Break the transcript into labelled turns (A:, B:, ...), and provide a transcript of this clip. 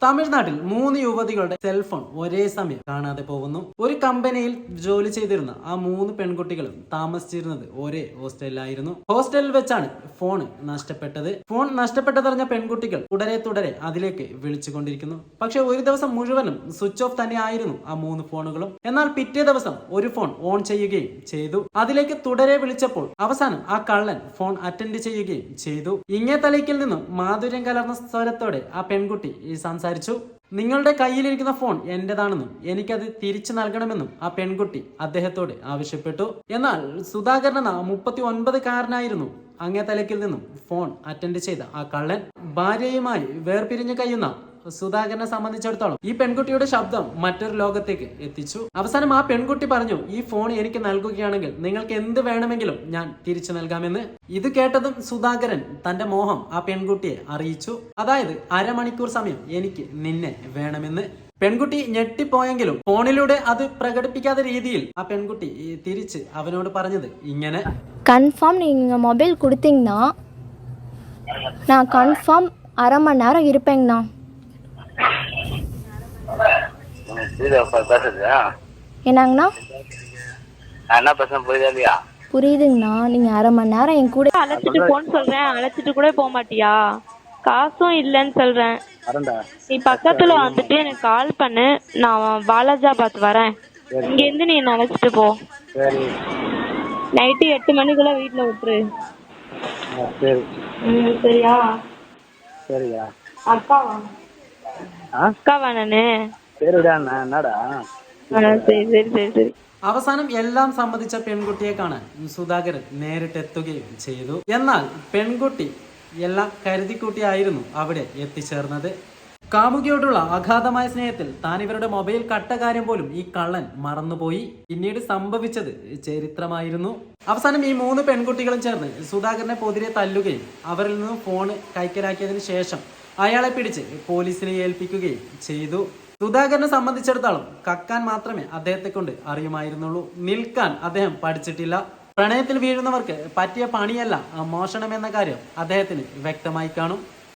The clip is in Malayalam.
A: തമിഴ്നാട്ടിൽ 3 യുവതികളുടെ സെൽഫോൺ ഒരേ സമയം കാണാതെ പോകുന്നു. ഒരു കമ്പനിയിൽ ജോലി ചെയ്തിരുന്ന ആ 3 പെൺകുട്ടികളും താമസിച്ചിരുന്നത് ഒരേ ഹോസ്റ്റലിലായിരുന്നു. ഹോസ്റ്റലിൽ വെച്ചാണ് ഫോൺ നഷ്ടപ്പെട്ടത്. ഫോൺ നഷ്ടപ്പെട്ടതറിഞ്ഞ പെൺകുട്ടികൾ തുടരെ അതിലേക്ക് വിളിച്ചുകൊണ്ടിരിക്കുന്നു. പക്ഷെ ഒരു ദിവസം മുഴുവനും സ്വിച്ച് ഓഫ് തന്നെ ആയിരുന്നു ആ 3 ഫോണുകളും. എന്നാൽ പിറ്റേ ദിവസം ഒരു ഫോൺ ഓൺ ചെയ്യുകയും ചെയ്തു. അതിലേക്ക് തുടരെ വിളിച്ചപ്പോൾ അവസാനം ആ കള്ളൻ ഫോൺ അറ്റൻഡ് ചെയ്യുകയും ചെയ്തു. ഇങ്ങേ തലയ്ക്കിൽ നിന്നും മാധുര്യം കലർന്ന സ്വരത്തോടെ ആ പെൺകുട്ടി സംസാരിച്ചു. നിങ്ങളുടെ കയ്യിലിരിക്കുന്ന ഫോൺ എന്റേതാണെന്നും എനിക്കത് തിരിച്ചു നൽകണമെന്നും ആ പെൺകുട്ടി അദ്ദേഹത്തോട് ആവശ്യപ്പെട്ടു. എന്നാൽ സുധാകരൻ എന്ന 39-കാരനായിരുന്നു അങ്ങേ തലയ്ക്കിൽ നിന്നും ഫോൺ അറ്റൻഡ് ചെയ്ത ആ കള്ളൻ. ഭാര്യയുമായി വേർപിരിഞ്ഞു കഴിയുന്ന സുധാകരനെ സംബന്ധിച്ചിടത്തോളം ഈ പെൺകുട്ടിയുടെ ശബ്ദം മറ്റൊരു ലോകത്തേക്ക് എത്തിച്ചു. അവസാനം ആ പെൺകുട്ടി പറഞ്ഞു, ഈ ഫോൺ എനിക്ക് നൽകുകയാണെങ്കിൽ നിങ്ങൾക്ക് എന്ത് വേണമെങ്കിലും ഞാൻ തിരിച്ചു നൽകാമെന്ന്. ഇത് കേട്ടതും സുധാകരൻ തന്റെ മോഹം ആ പെൺകുട്ടിയെ അറിയിച്ചു. അതായത് 1/2 മണിക്കൂർ സമയം എനിക്ക് നിന്നെ വേണമെന്ന്. പെൺകുട്ടി ഞെട്ടിപ്പോയെങ്കിലും ഫോണിലൂടെ അത് പ്രകടിപ്പിക്കാത്ത രീതിയിൽ ആ പെൺകുട്ടി തിരിച്ച് അവനോട് പറഞ്ഞത് ഇങ്ങനെ:
B: கன்ஃபார்ம் நீங்கள் மொபைல் கொடுத்தீங்கன்னா நான் கன்ஃபார்ம் 1/2 மணி நேரம் இருப்பேங்கண்ணா. என்னங்கண்ணா? புரியுதுங்கண்ணா. நீங்க 1/2 மணி நேரம் என் கூட
C: அழைச்சிட்டு போன்னு சொல்றேன், அழைச்சிட்டு கூட போக மாட்டியா? காசும் இல்லைன்னு சொல்றேன். நீ பக்கத்துல வந்துட்டு எனக்கு கால் பண்ணு, நான் பாலாஜாபாத் வரேன். இங்க இருந்து நீ என்ன அழைச்சிட்டு போ. நைட்டு 8 மணிக்குள்ள வீட்டுல விட்டுரு. சரியா?
D: சரியா?
C: அக்காவா? அக்காவா நானு?
D: என்னடா?
C: சரி.
A: അവസാനം എല്ലാം സമ്മതിച്ച പെൺകുട്ടിയെ കാണാൻ സുധാകരൻ നേരിട്ടെത്തുകയും ചെയ്തു. എന്നാൽ പെൺകുട്ടി എല്ലാം കരുതിക്കൂട്ടിയായിരുന്നു അവിടെ എത്തിച്ചേർന്നത്. കാമുകിയോടുള്ള അഗാധമായ സ്നേഹത്തിൽ താൻ ഇവരുടെ മൊബൈൽ കട്ട കാര്യം പോലും ഈ കള്ളൻ മറന്നുപോയി. പിന്നീട് സംഭവിച്ചത് ചരിത്രമായിരുന്നു. അവസാനം ഈ 3 പെൺകുട്ടികളും ചേർന്ന് സുധാകരനെ പൊതിരെ തല്ലുകയും അവരിൽ നിന്നും ഫോണ് കൈക്കലാക്കിയതിനു ശേഷം അയാളെ പിടിച്ച് പോലീസിനെ ഏൽപ്പിക്കുകയും ചെയ്തു. സുധാകരനെ സംബന്ധിച്ചിടത്തോളം കക്കാൻ മാത്രമേ അദ്ദേഹത്തെ കൊണ്ട് അറിയുമായിരുന്നുള്ളൂ. നിൽക്കാൻ അദ്ദേഹം പഠിച്ചിട്ടില്ല. പ്രണയത്തിൽ വീഴുന്നവർക്ക് പറ്റിയ പണിയല്ല മോഷണം എന്ന കാര്യം അദ്ദേഹത്തിന് വ്യക്തമായി കാണും.